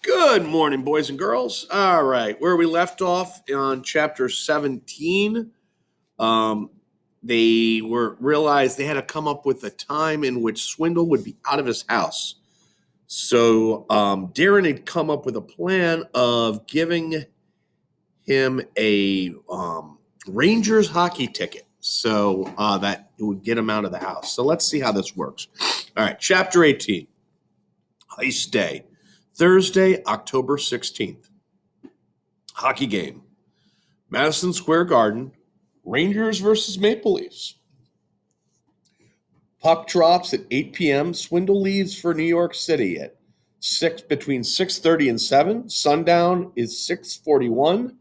Good morning, boys and girls. All right, where we left off on chapter 17, um, they were realized they had to come up with a time in which Swindle would be out of his house. So Darren had come up with a plan of giving him a Rangers hockey ticket, so that it would get him out of the house. So let's see how this works. All right, chapter 18, Ice Day, Thursday, October 16th. Hockey game. Madison Square Garden, Rangers versus Maple Leafs. Puck drops at 8 p.m. Swindle leaves for New York City at between 6:30 and 7. Sundown is 6:41.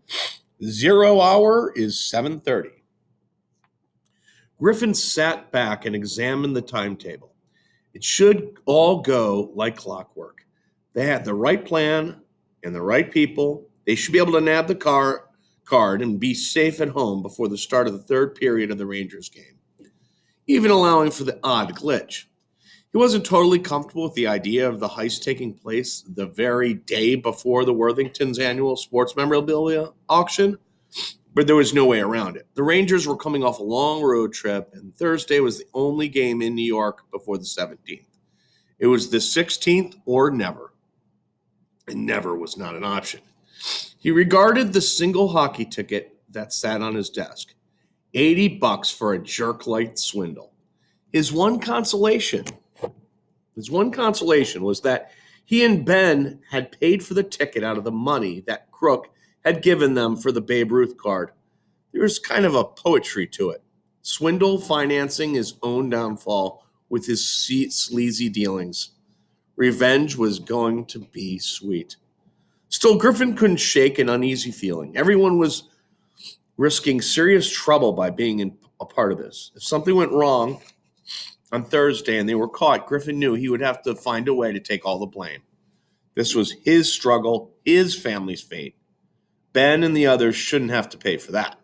0 hour is 7:30. Griffin sat back and examined the timetable. It should all go like clockwork. They had the right plan and the right people. They should be able to nab the card and be safe at home before the start of the third period of the Rangers game, even allowing for the odd glitch. He wasn't totally comfortable with the idea of the heist taking place the very day before the Worthington's annual sports memorabilia auction, but there was no way around it. The Rangers were coming off a long road trip, and Thursday was the only game in New York before the 17th. It was the 16th or never, and never was not an option. He regarded the single hockey ticket that sat on his desk. $80 for a jerk like Swindle. His one consolation was that he and Ben had paid for the ticket out of the money that Crook had given them for the Babe Ruth card. There was kind of a poetry to it. Swindle financing his own downfall with his sleazy dealings. Revenge was going to be sweet. Still, Griffin couldn't shake an uneasy feeling. Everyone was risking serious trouble by being a part of this. If something went wrong on Thursday and they were caught, Griffin knew he would have to find a way to take all the blame. This was his struggle, his family's fate. Ben and the others shouldn't have to pay for that.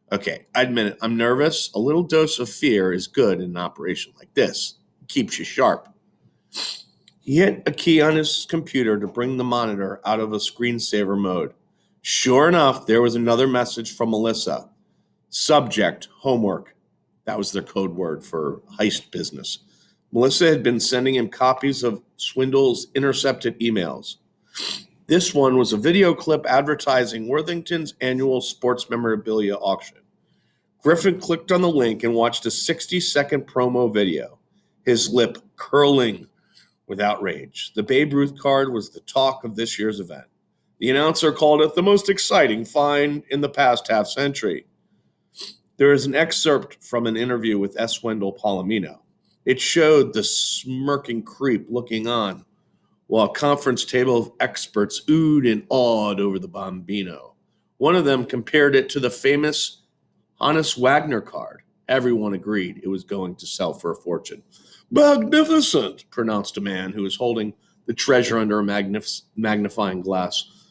Okay, I admit it, I'm nervous. A little dose of fear is good in an operation like this. It keeps you sharp. He hit a key on his computer to bring the monitor out of a screensaver mode. Sure enough, there was another message from Melissa. Subject, homework. That was their code word for heist business. Melissa had been sending him copies of Swindle's intercepted emails. This one was a video clip advertising Worthington's annual sports memorabilia auction. Griffin clicked on the link and watched a 60-second promo video, his lip curling with outrage. The Babe Ruth card was the talk of this year's event. The announcer called it the most exciting find in the past half century. There is an excerpt from an interview with S. Wendell Palomino. It showed the smirking creep looking on, while a conference table of experts oohed and awed over the Bambino. One of them compared it to the famous Hannes Wagner card. Everyone agreed it was going to sell for a fortune. Magnificent, pronounced a man who was holding the treasure under a magnifying glass.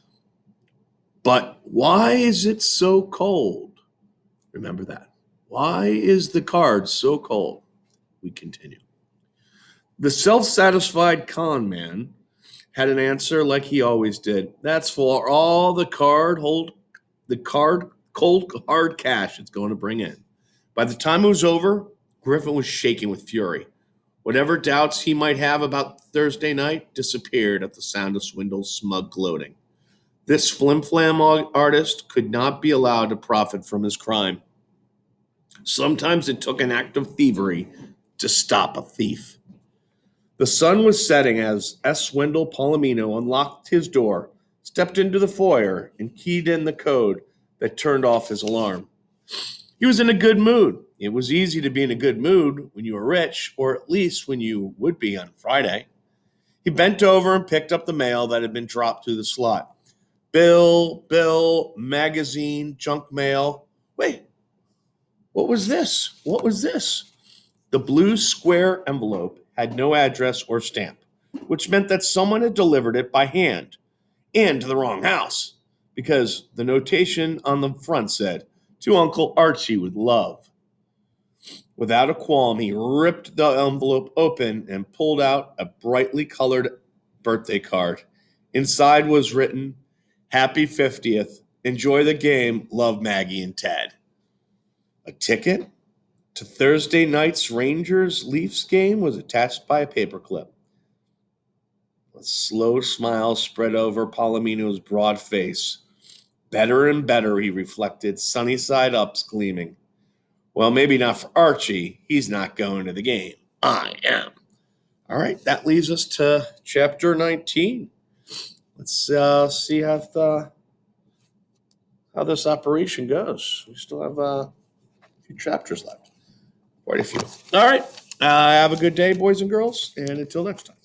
But why is it so cold? Remember that. Why is the card so cold? We continue. The self-satisfied con man had an answer like he always did. That's for all the cold hard cash it's going to bring in. By the time it was over, Griffin was shaking with fury. Whatever doubts he might have about Thursday night disappeared at the sound of Swindle's smug gloating. This flim-flam artist could not be allowed to profit from his crime. Sometimes it took an act of thievery to stop a thief. The sun was setting as S. Swindle Palomino unlocked his door, stepped into the foyer, and keyed in the code that turned off his alarm. He was in a good mood. It was easy to be in a good mood when you were rich, or at least when you would be on Friday. He bent over and picked up the mail that had been dropped through the slot. Bill, magazine, junk mail. Wait, what was this? The blue square envelope had no address or stamp, which meant that someone had delivered it by hand and to the wrong house, because the notation on the front said, "To Uncle Archie with love." Without a qualm, he ripped the envelope open and pulled out a brightly colored birthday card. Inside was written, "Happy 50th. Enjoy the game. Love Maggie and Ted." A ticket to Thursday night's Rangers Leafs game was attached by a paperclip. A slow smile spread over Palomino's broad face. Better and better, he reflected, sunny side ups gleaming. Well, maybe not for Archie. He's not going to the game. I am. All right, that leaves us to chapter 19. Let's see how this operation goes. We still have a few chapters left. Quite a few. All right. Have a good day, boys and girls, and until next time.